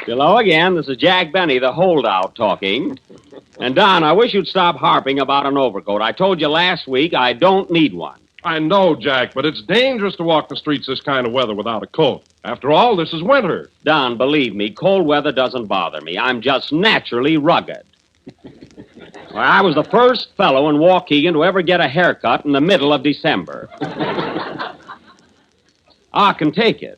Hello again. This is Jack Benny, the holdout, talking. And, Don, I wish you'd stop harping about an overcoat. I told you last week I don't need one. I know, Jack, but it's dangerous to walk the streets this kind of weather without a coat. After all, this is winter. Don, believe me, cold weather doesn't bother me. I'm just naturally rugged. Well, I was the first fellow in Waukegan to ever get a haircut in the middle of December. I can take it.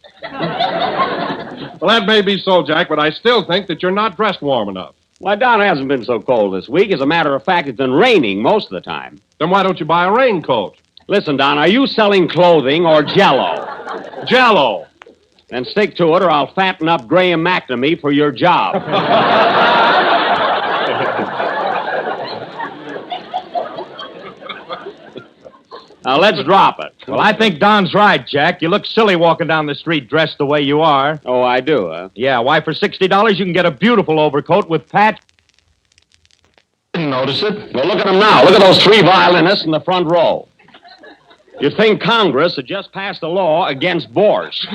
Well, that may be so, Jack, but I still think that you're not dressed warm enough. Why, Don, it hasn't been so cold this week. As a matter of fact, it's been raining most of the time. Then why don't you buy a raincoat? Listen, Don, are you selling clothing or Jell-O? Jell-O. Then stick to it, or I'll fatten up Graham McNamee for your job. Now, let's drop it. Well, I think Don's right, Jack. You look silly walking down the street dressed the way you are. Oh, I do, huh? Yeah, why, for $60 you can get a beautiful overcoat with patch. Didn't notice it. Well, look at them now. Look at those three violinists in the front row. You'd think Congress had just passed a law against borscht.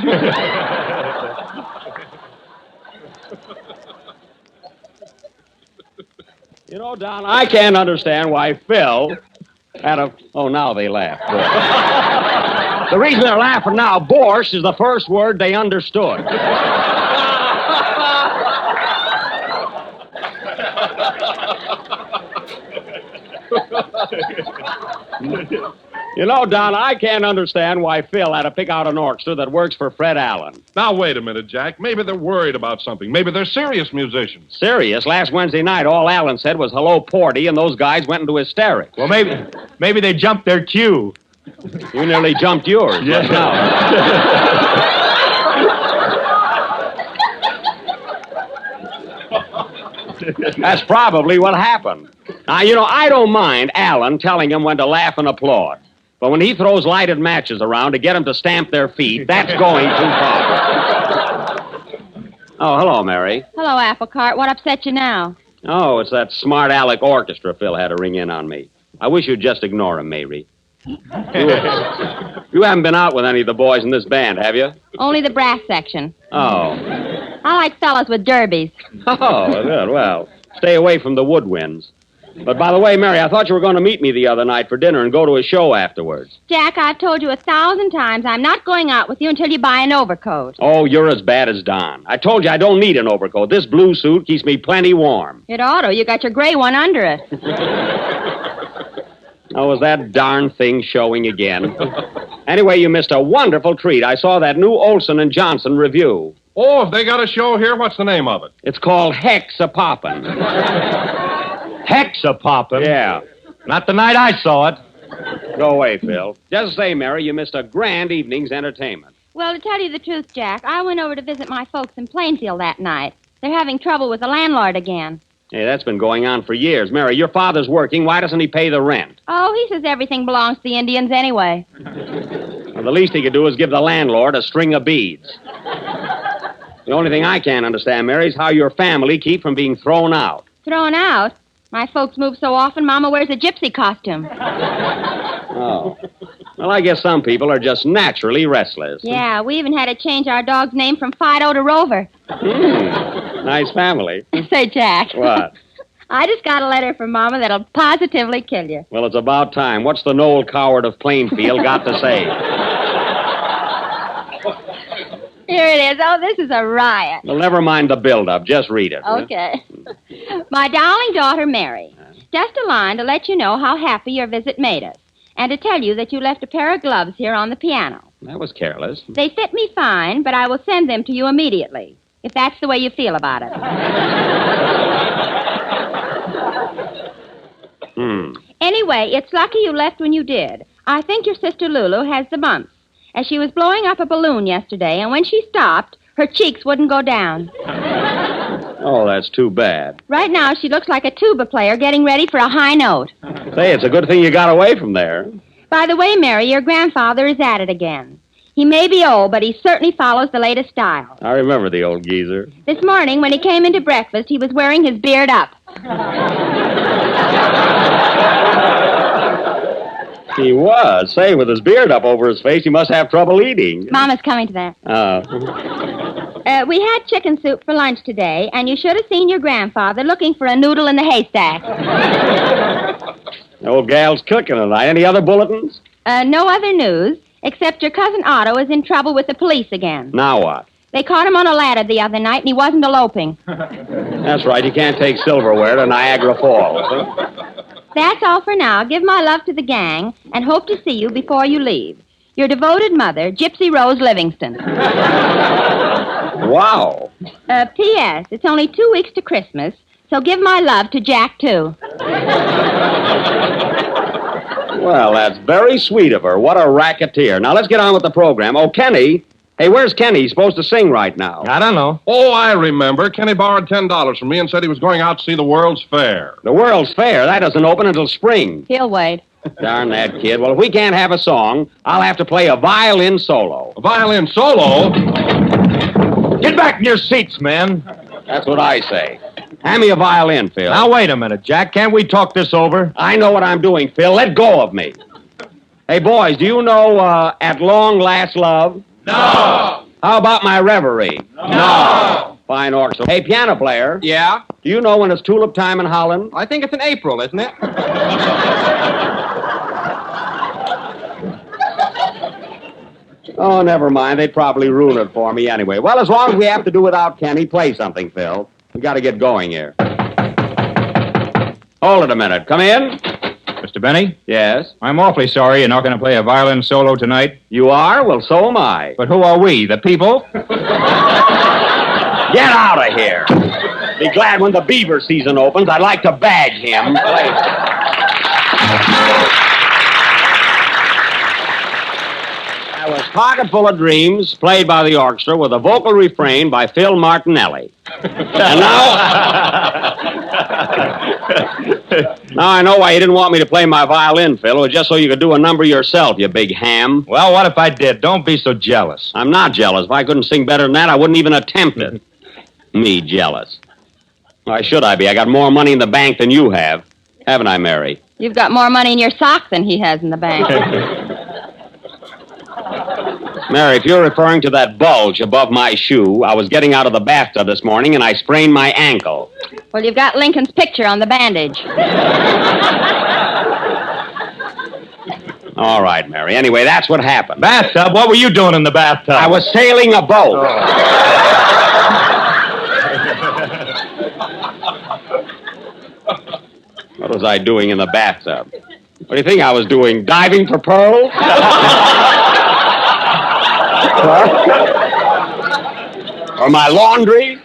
You know, Don, I can't understand why Phil had a... Oh, now they laugh. Good. The reason they're laughing now, borscht is the first word they understood. You know, Don, I can't understand why Phil had to pick out an orchestra that works for Fred Allen. Now, wait a minute, Jack. Maybe they're worried about something. Maybe they're serious musicians. Serious? Last Wednesday night, all Allen said was, "Hello, Porty," and those guys went into hysterics. Well, maybe they jumped their cue. You nearly jumped yours. Yes. That's probably what happened. Now, you know, I don't mind Allen telling them when to laugh and applaud. But when he throws lighted matches around to get them to stamp their feet, that's going too far. Oh, hello, Mary. Hello, Applecart. What upset you now? Oh, it's that smart aleck orchestra Phil had to ring in on me. I wish you'd just ignore him, Mary. You haven't been out with any of the boys in this band, have you? Only the brass section. Oh. I like fellas with derbies. Oh, good. Well, stay away from the woodwinds. But by the way, Mary, I thought you were going to meet me the other night for dinner and go to a show afterwards. Jack, I've told you 1,000 times I'm not going out with you until you buy an overcoat. Oh, you're as bad as Don. I told you I don't need an overcoat. This blue suit keeps me plenty warm. It ought to. You got your gray one under it. Oh, was that darn thing showing again? Anyway, you missed a wonderful treat. I saw that new Olson and Johnson review. Oh, if they got a show here, what's the name of it? It's called Hex-a-Poppin'. Hex-a-poppin'? Yeah. Not the night I saw it. Go away, Phil. Just say, Mary, you missed a grand evening's entertainment. Well, to tell you the truth, Jack, I went over to visit my folks in Plainfield that night. They're having trouble with the landlord again. Hey, that's been going on for years. Mary, your father's working. Why doesn't he pay the rent? Oh, he says everything belongs to the Indians anyway. Well, the least he could do is give the landlord a string of beads. The only thing I can't understand, Mary, is how your family keep from being thrown out. Thrown out? My folks move so often, Mama wears a gypsy costume. Oh. Well, I guess some people are just naturally restless. Yeah, we even had to change our dog's name from Fido to Rover. Nice family. Say, Jack. What? I just got a letter from Mama that'll positively kill you. Well, it's about time. What's the Noel Coward of Plainfield got to say? Here it is. Oh, this is a riot. Well, never mind the build-up. Just read it. Okay. My darling daughter, Mary, just a line to let you know how happy your visit made us, and to tell you that you left a pair of gloves here on the piano. That was careless. They fit me fine, but I will send them to you immediately, if that's the way you feel about it. Anyway, it's lucky you left when you did. I think your sister Lulu has the mumps, as she was blowing up a balloon yesterday, and when she stopped, her cheeks wouldn't go down. Oh, that's too bad. Right now, she looks like a tuba player getting ready for a high note. Say, it's a good thing you got away from there. By the way, Mary, your grandfather is at it again. He may be old, but he certainly follows the latest style. I remember the old geezer. This morning, when he came into breakfast, he was wearing his beard up. He was. Say, with his beard up over his face, he must have trouble eating. Mama's coming to that. Oh. We had chicken soup for lunch today, and you should have seen your grandfather looking for a noodle in the haystack. The old gal's cooking tonight. Any other bulletins? No other news, except your cousin Otto is in trouble with the police again. Now what? They caught him on a ladder the other night, and he wasn't eloping. That's right. You can't take silverware to Niagara Falls. That's all for now. Give my love to the gang, and hope to see you before you leave. Your devoted mother, Gypsy Rose Livingston. Wow. P.S. It's only 2 weeks to Christmas, so give my love to Jack, too. Well, that's very sweet of her. What a racketeer. Now, let's get on with the program. Oh, Kenny. Hey, where's Kenny? He's supposed to sing right now. I don't know. Oh, I remember. Kenny borrowed $10 from me and said he was going out to see the World's Fair. The World's Fair, that doesn't open until spring. He'll wait. Darn that kid. Well, if we can't have a song, I'll have to play a violin solo. A violin solo? Get back in your seats, men. That's what I say. Hand me a violin, Phil. Now, wait a minute, Jack. Can't we talk this over? I know what I'm doing, Phil. Let go of me. Hey, boys, do you know At Long Last Love? No! How about My Reverie? No! Fine orchestra. Hey, piano player. Yeah? Do you know when it's tulip time in Holland? I think it's in April, isn't it? Oh, never mind. They'd probably ruin it for me anyway. Well, as long as we have to do without Kenny, play something, Phil. We got to get going here. Hold it a minute. Come in. Mr. Benny, Yes. I'm awfully sorry you're not going to play a violin solo tonight. You are? Well, so am I. But who are we, the people? Get out of here. Be glad when the beaver season opens. I'd like to bag him. That was Pocket Full of Dreams, played by the orchestra with a vocal refrain by Phil Martinelli. And now I know why you didn't want me to play my violin, Phil. It was just so you could do a number yourself, you big ham. Well, what if I did? Don't be so jealous. I'm not jealous. If I couldn't sing better than that, I wouldn't even attempt it. Me jealous. Why should I be? I got more money in the bank than you have. Haven't I, Mary? You've got more money in your sock than he has in the bank. Mary, if you're referring to that bulge above my shoe, I was getting out of the bathtub this morning and I sprained my ankle. Well, you've got Lincoln's picture on the bandage. All right, Mary. Anyway, that's what happened. Bathtub? What were you doing in the bathtub? I was sailing a boat. What was I doing in the bathtub? What do you think I was doing? Diving for pearls? Or my laundry?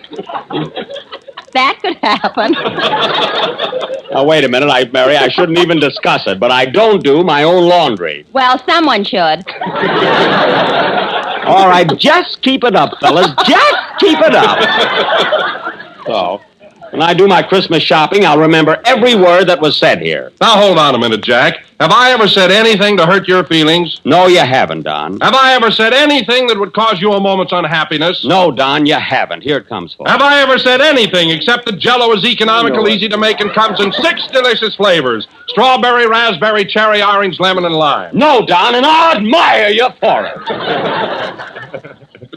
That could happen. Now, wait a minute, Mary, I shouldn't even discuss it, but I don't do my own laundry. Well, someone should. All right, just keep it up, fellas. Just keep it up. So, when I do my Christmas shopping, I'll remember every word that was said here. Now, hold on a minute, Jack. Have I ever said anything to hurt your feelings? No, you haven't, Don. Have I ever said anything that would cause you a moment's unhappiness? No, Don, you haven't. Here it comes, folks. Have I ever said anything except that Jell-O is economical, easy to make, and comes in 6 delicious flavors? Strawberry, raspberry, cherry, orange, lemon, and lime. No, Don, and I'll admire you for it.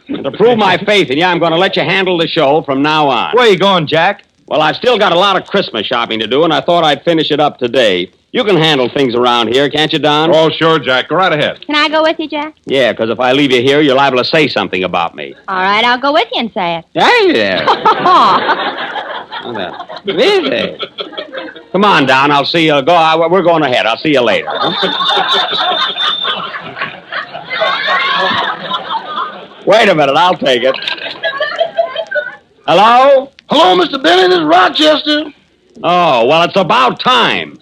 And to prove my faith in you, I'm going to let you handle the show from now on. Where you going, Jack? Well, I've still got a lot of Christmas shopping to do, and I thought I'd finish it up today. You can handle things around here, can't you, Don? Oh, sure, Jack. Go right ahead. Can I go with you, Jack? Yeah, because if I leave you here, you're liable to say something about me. All right, I'll go with you and say it. Hey there. Easy. Come on, Don. I'll see you. We're going ahead. I'll see you later. Wait a minute. I'll take it. Hello? Hello, Mr. Benny. This is Rochester. Oh, well, it's about time.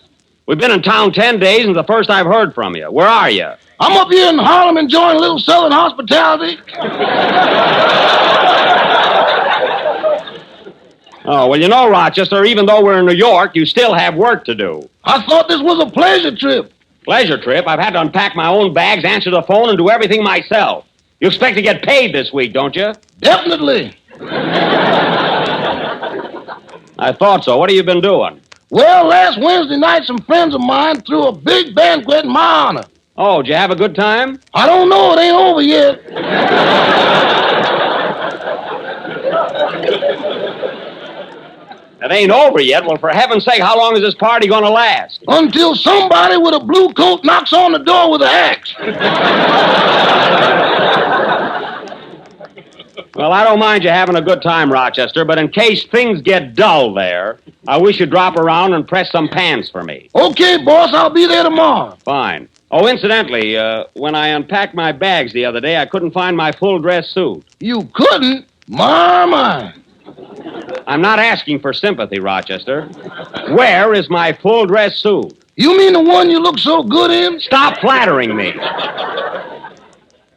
We've been in town 10 days, and it's the first I've heard from you. Where are you? I'm up here in Harlem enjoying a little Southern hospitality. Oh, well, you know, Rochester, even though we're in New York, you still have work to do. I thought this was a pleasure trip. Pleasure trip? I've had to unpack my own bags, answer the phone, and do everything myself. You expect to get paid this week, don't you? Definitely. I thought so. What have you been doing? Well, last Wednesday night, some friends of mine threw a big banquet in my honor. Oh, did you have a good time? I don't know. It ain't over yet. It ain't over yet. Well, for heaven's sake, how long is this party going to last? Until somebody with a blue coat knocks on the door with an axe. Well, I don't mind you having a good time, Rochester, but in case things get dull there, I wish you'd drop around and press some pans for me. Okay, boss, I'll be there tomorrow. Fine. Oh, incidentally, when I unpacked my bags the other day, I couldn't find my full dress suit. You couldn't? My. I'm not asking for sympathy, Rochester. Where is my full dress suit? You mean the one you look so good in? Stop flattering me.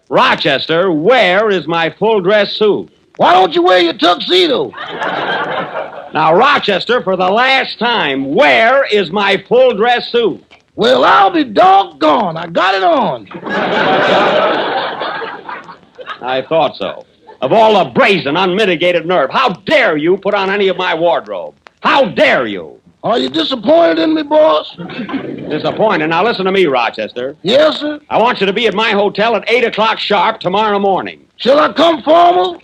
Rochester, where is my full dress suit? Why don't you wear your tuxedo? Now, Rochester, for the last time, where is my full dress suit? Well, I'll be doggone. I got it on. I thought so. Of all the brazen, unmitigated nerve, how dare you put on any of my wardrobe? How dare you? Are you disappointed in me, boss? Disappointed. Now, listen to me, Rochester. Yes, sir. I want you to be at my hotel at 8 o'clock sharp tomorrow morning. Shall I come formal?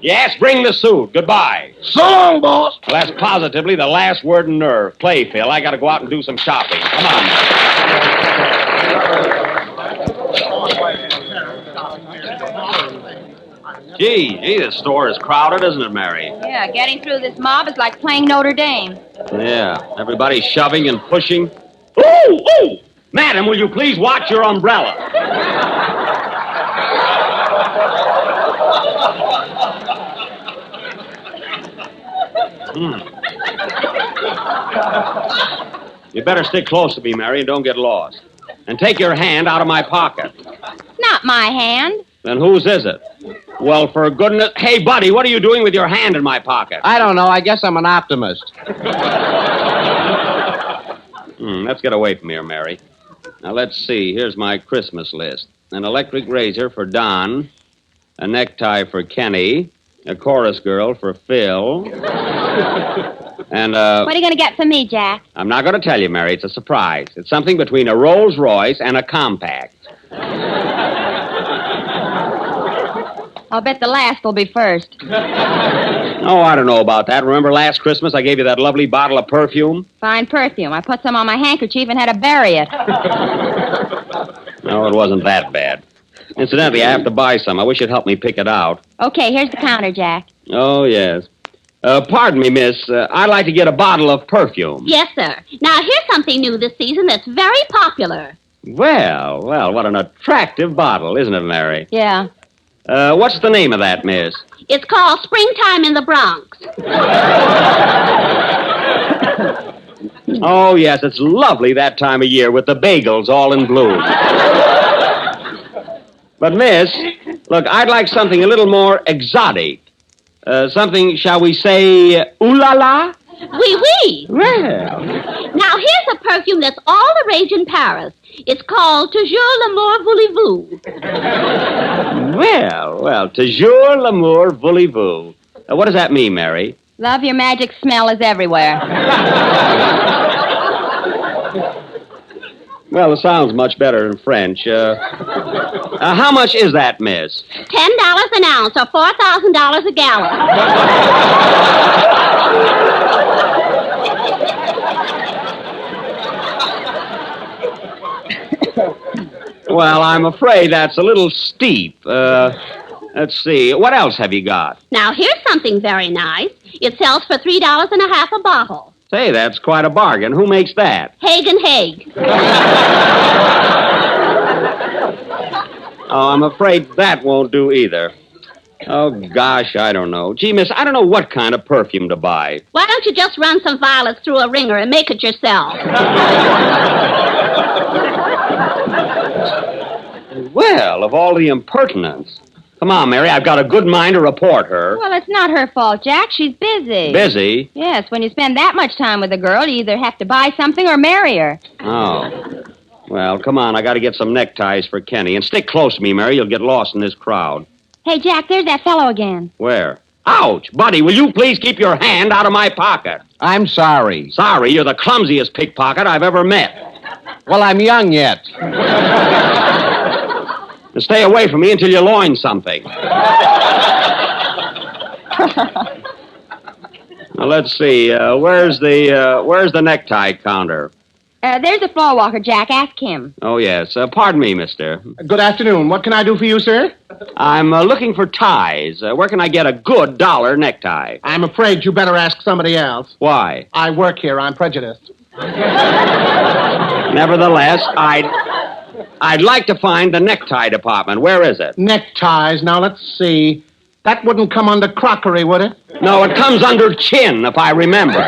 Yes, bring the suit. Goodbye. So long, boss. Well, that's positively the last word in nerve. Play, Phil. I got to go out and do some shopping. Come on. Gee, this store is crowded, isn't it, Mary? Yeah, getting through this mob is like playing Notre Dame. Yeah, everybody's shoving and pushing. Ooh, ooh! Madam, will you please watch your umbrella? You better stick close to me, Mary, and don't get lost. And take your hand out of my pocket. Not my hand. Then whose is it? Well, for goodness... Hey, buddy, what are you doing with your hand in my pocket? I don't know. I guess I'm an optimist. Let's get away from here, Mary. Now, let's see. Here's my Christmas list. An electric razor for Don, a necktie for Kenny, a chorus girl for Phil, and, What are you going to get for me, Jack? I'm not going to tell you, Mary. It's a surprise. It's something between a Rolls Royce and a compact. I'll bet the last will be first. Oh, I don't know about that. Remember last Christmas I gave you that lovely bottle of perfume? Fine perfume. I put some on my handkerchief and had to bury it. No, it wasn't that bad. Incidentally, I have to buy some. I wish you'd help me pick it out. Okay, here's the counter, Jack. Oh, yes. Pardon me, miss. I'd like to get a bottle of perfume. Yes, sir. Now, here's something new this season that's very popular. Well, what an attractive bottle, isn't it, Mary? Yeah. What's the name of that, miss? It's called Springtime in the Bronx. Oh, yes, it's lovely that time of year with the bagels all in bloom. But, miss, look, I'd like something a little more exotic. Something, shall we say, ooh-la-la? Oui, oui. Well, Now, here's a perfume that's all the rage in Paris. It's called Toujours l'amour voulez-vous. well, toujours l'amour voulez-vous. What does that mean, Mary? Love, your magic smell is everywhere. Well, it sounds much better in French. How much is that, miss? $10 an ounce or $4,000 a gallon. Well, I'm afraid that's a little steep. Let's see. What else have you got? Now, here's something very nice. It sells for $3.50 a bottle. Say, that's quite a bargain. Who makes that? Haig and Haig. Oh, I'm afraid that won't do either. Oh, gosh, I don't know. Gee, miss, I don't know what kind of perfume to buy. Why don't you just run some violets through a wringer and make it yourself? Well, of all the impertinence. Come on, Mary, I've got a good mind to report her. Well, it's not her fault, Jack. She's busy. Busy? Yes, when you spend that much time with a girl, you either have to buy something or marry her. Oh. Well, come on, I got to get some neckties for Kenny. And stick close to me, Mary. You'll get lost in this crowd. Hey, Jack, there's that fellow again. Where? Ouch! Buddy, will you please keep your hand out of my pocket? I'm sorry. Sorry, you're the clumsiest pickpocket I've ever met. Well, I'm young yet. And stay away from me until you loin something. Now, let's see. Where's the necktie counter? There's a floor walker, Jack. Ask him. Oh, yes. Pardon me, mister. Good afternoon. What can I do for you, sir? I'm looking for ties. Where can I get a good dollar necktie? I'm afraid you better ask somebody else. Why? I work here. I'm prejudiced. Nevertheless, I'd like to find the necktie department. Where is it? Neckties. Now, let's see. That wouldn't come under crockery, would it? No, it comes under chin, if I remember.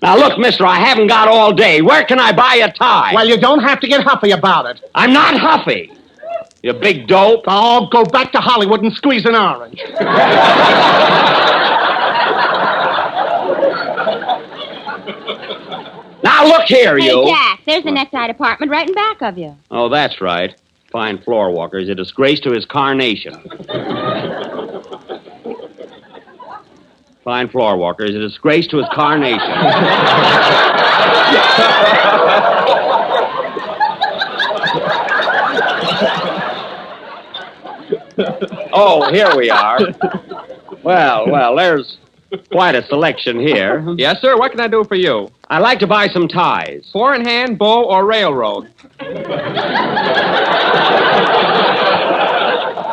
Now, look, mister, I haven't got all day. Where can I buy a tie? Well, you don't have to get huffy about it. I'm not huffy. You big dope. Oh, go back to Hollywood and squeeze an orange. Now, look here, Hey, you. Jack, there's the necktie department right in back of you. Oh, that's right. Fine floor walker. He's a disgrace to his carnation. Fine floor walker. He's a disgrace to his carnation. Oh, here we are. Well, there's quite a selection here. Yes, sir. What can I do for you? I'd like to buy some ties. Four in hand, bow, or railroad?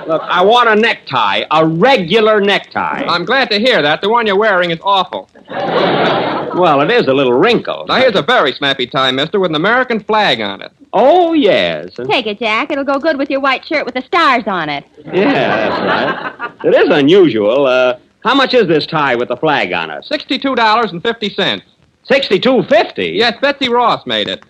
Look, I want a necktie, a regular necktie. I'm glad to hear that. The one you're wearing is awful. Well, it is a little wrinkled. Now, here's a very snappy tie, mister, with an American flag on it. Oh, yes. Take it, Jack. It'll go good with your white shirt with the stars on it. Yeah, that's right. It is unusual. How much is this tie with the flag on it? $62.50. $62.50. Yes, Betsy Ross made it.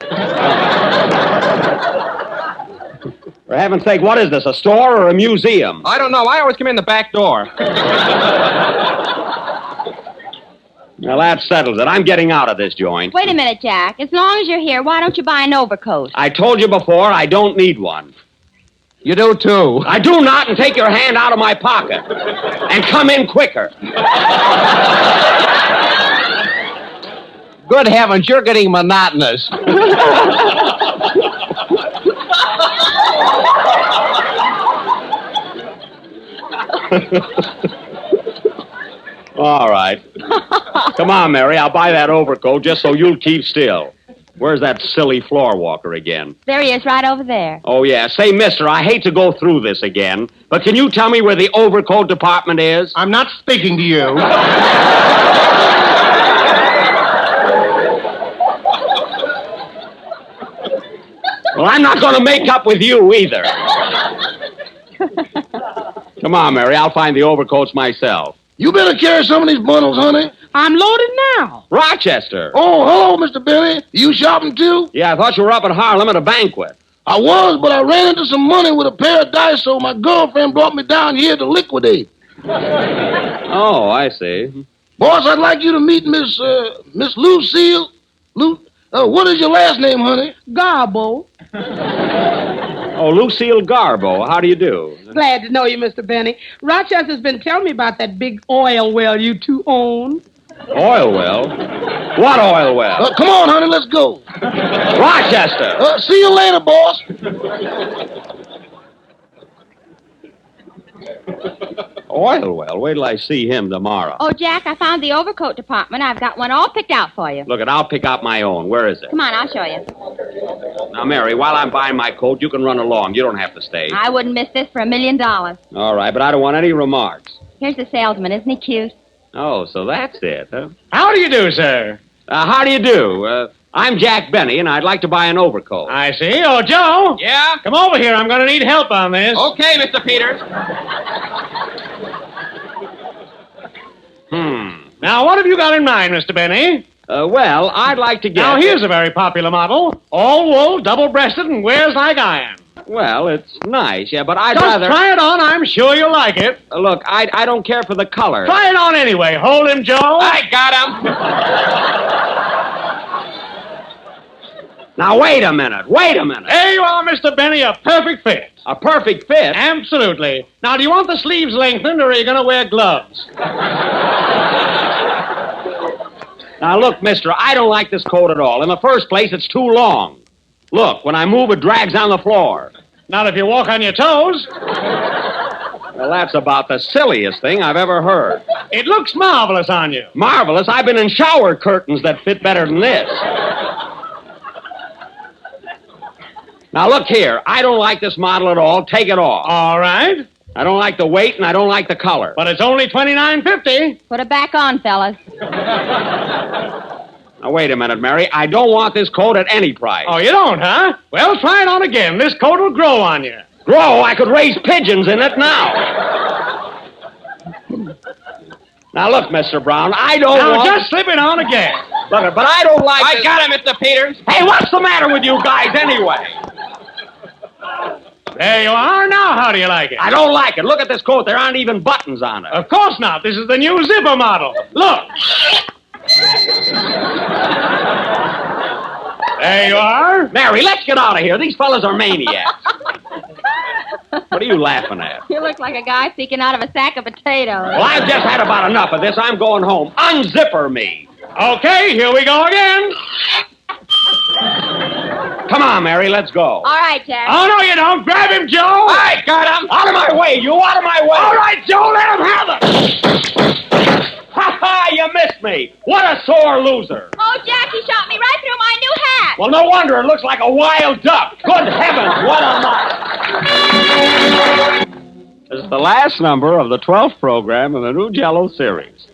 For heaven's sake, what is this, a store or a museum? I don't know. I always come in the back door. Well, that settles it. I'm getting out of this joint. Wait a minute, Jack. As long as you're here, why don't you buy an overcoat? I told you before, I don't need one. You do, too. I do not, and take your hand out of my pocket. And come in quicker. Good heavens, you're getting monotonous. All right. Come on, Mary. I'll buy that overcoat just so you'll keep still. Where's that silly floor walker again? There he is, right over there. Oh, yeah. Say, mister, I hate to go through this again, but can you tell me where the overcoat department is? I'm not speaking to you. Well, I'm not going to make up with you either. Come on, Mary. I'll find the overcoats myself. You better carry some of these bundles, honey. I'm loaded now. Rochester. Oh, hello, Mr. Benny. You shopping, too? Yeah, I thought you were up at Harlem at a banquet. I was, but I ran into some money with a pair of dice, so my girlfriend brought me down here to liquidate. Oh, I see. Boss, I'd like you to meet Miss Lucille. What is your last name, honey? Garbo. Oh, Lucille Garbo. How do you do? Glad to know you, Mr. Benny. Rochester's been telling me about that big oil well you two own. Oil well? What oil well? Come on, honey, let's go. Rochester! See you later, boss. Oil well? Wait till I see him tomorrow. Oh, Jack, I found the overcoat department. I've got one all picked out for you. Look, I'll pick out my own. Where is it? Come on, I'll show you. Now, Mary, while I'm buying my coat, you can run along. You don't have to stay. I wouldn't miss this for $1 million. All right, but I don't want any remarks. Here's the salesman. Isn't he cute? Oh, so that's it, huh? How do you do, sir? How do you do? I'm Jack Benny, and I'd like to buy an overcoat. I see. Oh, Joe. Yeah? Come over here. I'm going to need help on this. Okay, Mr. Peters. Now, what have you got in mind, Mr. Benny? Well, I'd like to get... Now, here's a very popular model. All wool, double-breasted, and wears like iron. Well, it's nice, yeah, but I'd Just rather... try it on. I'm sure you'll like it. Look, I don't care for the color. Try it on anyway. Hold him, Joe. I got him. Now, wait a minute. There you are, Mr. Benny. A perfect fit. A perfect fit? Absolutely. Now, do you want the sleeves lengthened, or are you going to wear gloves? Now, look, mister, I don't like this coat at all. In the first place, it's too long. Look, when I move, it drags on the floor. Not if you walk on your toes. Well, that's about the silliest thing I've ever heard. It looks marvelous on you. Marvelous. I've been in shower curtains that fit better than this. Now, look here. I don't like this model at all. Take it off. All right. I don't like the weight, and I don't like the color. But it's only $29.50. Put it back on, fellas. Now, wait a minute, Mary. I don't want this coat at any price. Oh, you don't, huh? Well, try it on again. This coat will grow on you. Grow? I could raise pigeons in it now. Now, look, Mr. Brown, I don't Now, want... just slip it on again. Look, but I don't like I this- got it, Mr. Peters. Hey, what's the matter with you guys anyway? There you are. Now, how do you like it? I don't like it. Look at this coat. There aren't even buttons on it. Of course not. This is the new zipper model. Look. There you are. Mary, let's get out of here. These fellas are maniacs. What are you laughing at? You look like a guy peeking out of a sack of potatoes. Well, I've just had about enough of this. I'm going home. Unzipper me. Okay, here we go again. Come on, Mary, let's go. All right, Jack. Oh, no, you don't. Grab him, Joe. All right, got him. Out of my way. You out of my way. All right, Joe, let him have it. Ha ha, you missed me. What a sore loser. Oh, Jack, he shot me right through my new hat. Well, no wonder it looks like a wild duck. Good heavens, what a night. This is the last number of the 12th program in the new Jell-O series.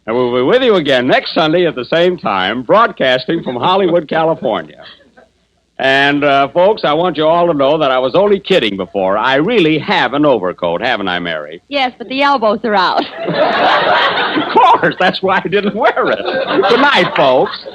And we'll be with you again next Sunday at the same time, broadcasting from Hollywood, California. And, folks, I want you all to know that I was only kidding before. I really have an overcoat, haven't I, Mary? Yes, but the elbows are out. Of course, that's why I didn't wear it. Good night, folks.